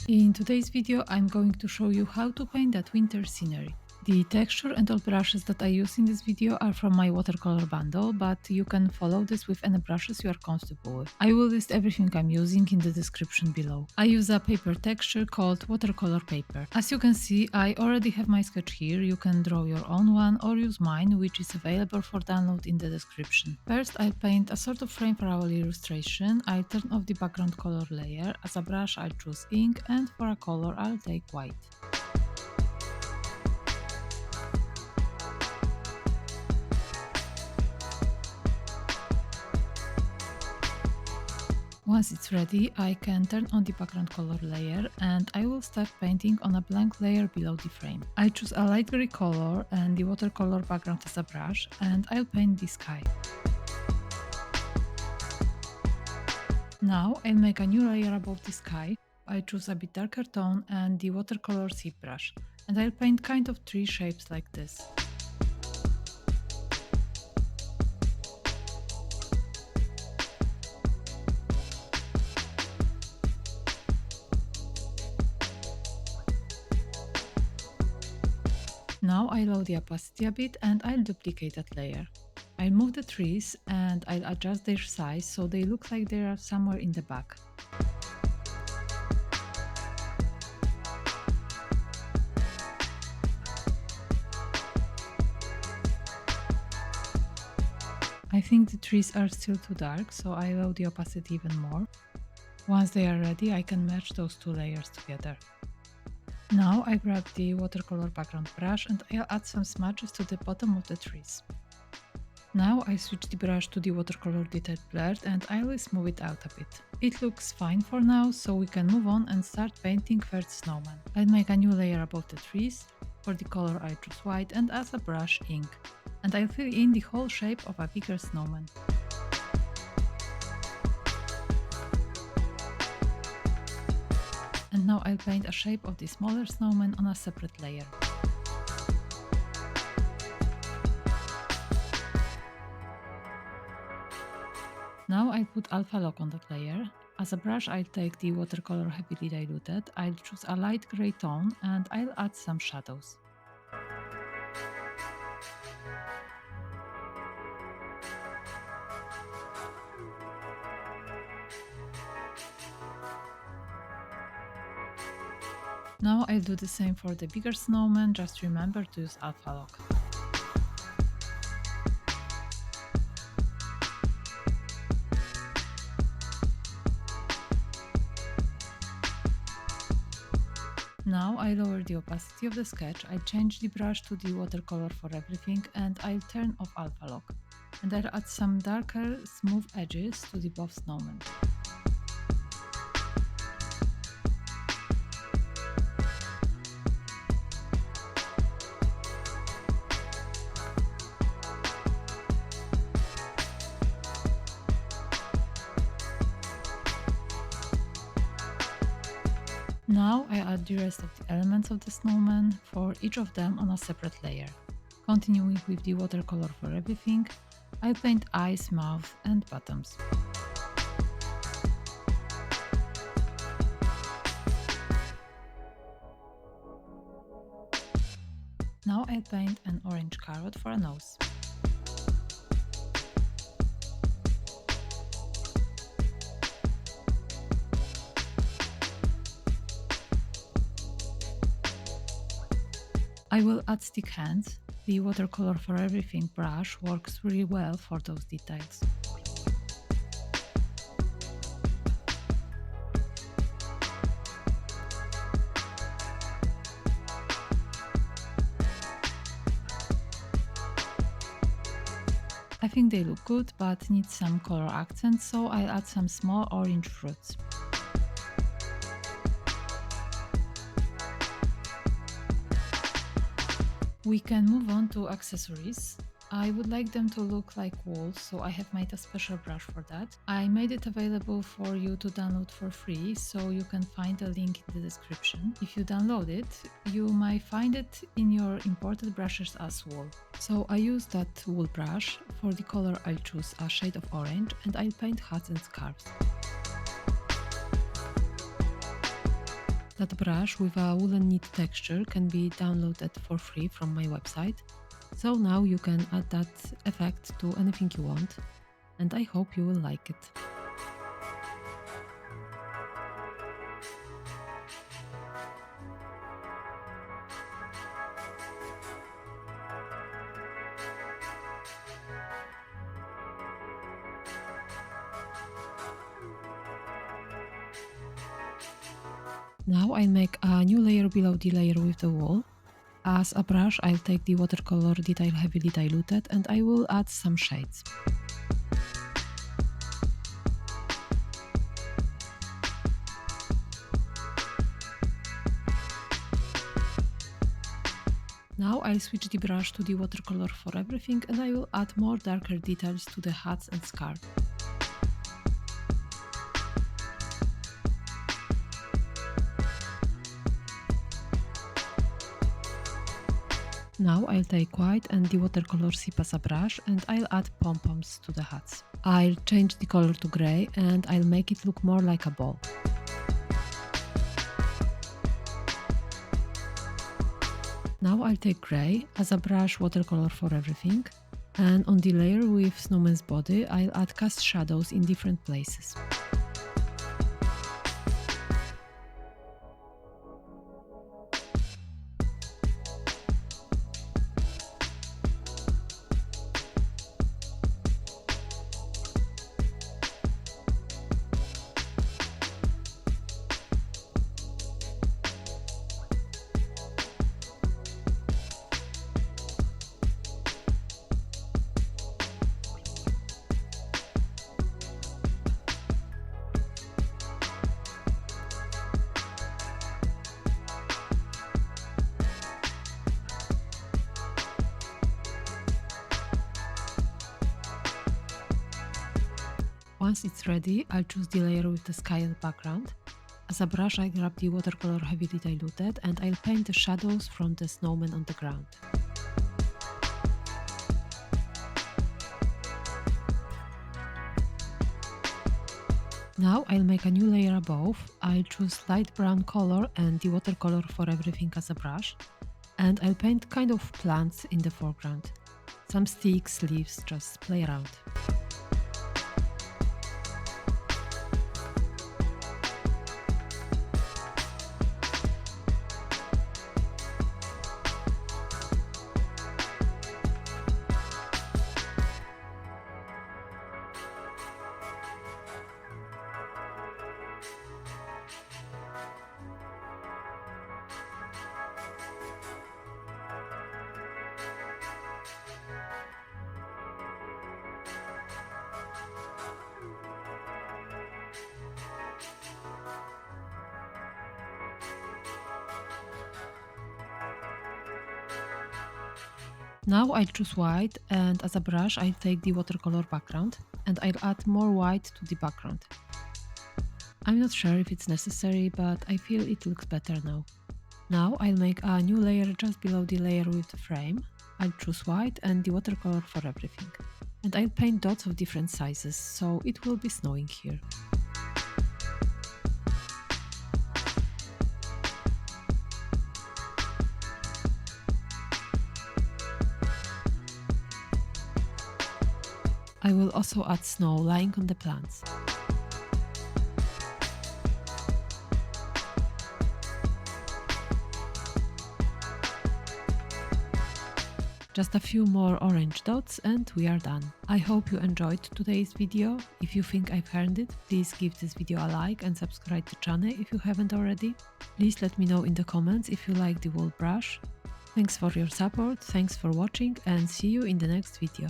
In today's video, I'm going to show you how to paint that winter scenery. The texture and all brushes that I use in this video are from my watercolor bundle, but you can follow this with any brushes you are comfortable with. I will list everything I'm using in the description below. I use a paper texture called watercolor paper. As you can see, I already have my sketch here. You can draw your own one or use mine, which is available for download in the description. First, I'll paint a sort of frame for our illustration. I'll turn off the background color layer. As a brush, I'll choose ink, and for a color, I'll take white. Once it's ready, I can turn on the background color layer and I will start painting on a blank layer below the frame. I choose a light gray color and the watercolor background as a brush, and I'll paint the sky. Now I'll make a new layer above the sky. I choose a bit darker tone and the watercolor tip brush, and I'll paint kind of tree shapes like this. Now I lower the opacity a bit and I'll duplicate that layer. I'll move the trees and I'll adjust their size so they look like they are somewhere in the back. I think the trees are still too dark, so I lower the opacity even more. Once they are ready, I can merge those two layers together. Now I grab the watercolor background brush and I'll add some smudges to the bottom of the trees. Now I switch the brush to the watercolor detail blurred and I'll smooth it out a bit. It looks fine for now, so we can move on and start painting first snowman. I'll make a new layer above the trees. For the color I choose white and as a brush ink. And I'll fill in the whole shape of a bigger snowman. And now I'll paint a shape of the smaller snowman on a separate layer. Now I'll put alpha lock on that layer. As a brush, I'll take the watercolor heavily diluted. I'll choose a light gray tone and I'll add some shadows. Now I'll do the same for the bigger snowman, just remember to use alpha lock. Now I lower the opacity of the sketch, I change the brush to the watercolor for everything and I'll turn off alpha lock. And I'll add some darker, smooth edges to the both snowmen. Now I add the rest of the elements of the snowman, for each of them on a separate layer. Continuing with the watercolor for everything, I paint eyes, mouth and bottoms. Now I paint an orange carrot for a nose. I will add stick hands. The watercolor for everything brush works really well for those details. I think they look good, but need some color accents, so I'll add some small orange fruits. We can move on to accessories. I would like them to look like walls, so I have made a special brush for that. I made it available for you to download for free, so you can find a link in the description. If you download it, you might find it in your imported brushes as wool. So I use that wool brush. For the color I'll choose a shade of orange and I'll paint hats and scarves. That brush with a woolen knit texture can be downloaded for free from my website, so now you can add that effect to anything you want, and I hope you will like it. Now I'll make a new layer below the layer with the wool. As a brush, I'll take the watercolor detail heavily diluted and I will add some shades. Now I'll switch the brush to the watercolor for everything and I will add more darker details to the hats and scarf. Now I'll take white and the watercolor sip as a brush and I'll add pom-poms to the hats. I'll change the color to grey and I'll make it look more like a ball. Now I'll take grey as a brush watercolor for everything, and on the layer with Snowman's body I'll add cast shadows in different places. Once it's ready, I'll choose the layer with the sky as background. As a brush, I grab the watercolor heavily diluted and I'll paint the shadows from the snowman on the ground. Now I'll make a new layer above. I'll choose light brown color and the watercolor for everything as a brush. And I'll paint kind of plants in the foreground. Some sticks, leaves, just play around. Now I'll choose white and as a brush I'll take the watercolor background and I'll add more white to the background. I'm not sure if it's necessary, but I feel it looks better now. Now I'll make a new layer just below the layer with the frame. I'll choose white and the watercolor for everything. And I'll paint dots of different sizes, so it will be snowing here. I will also add snow lying on the plants. Just a few more orange dots and we are done. I hope you enjoyed today's video. If you think I've earned it, please give this video a like and subscribe to the channel if you haven't already. Please let me know in the comments if you like the wool brush. Thanks for your support, thanks for watching and see you in the next video.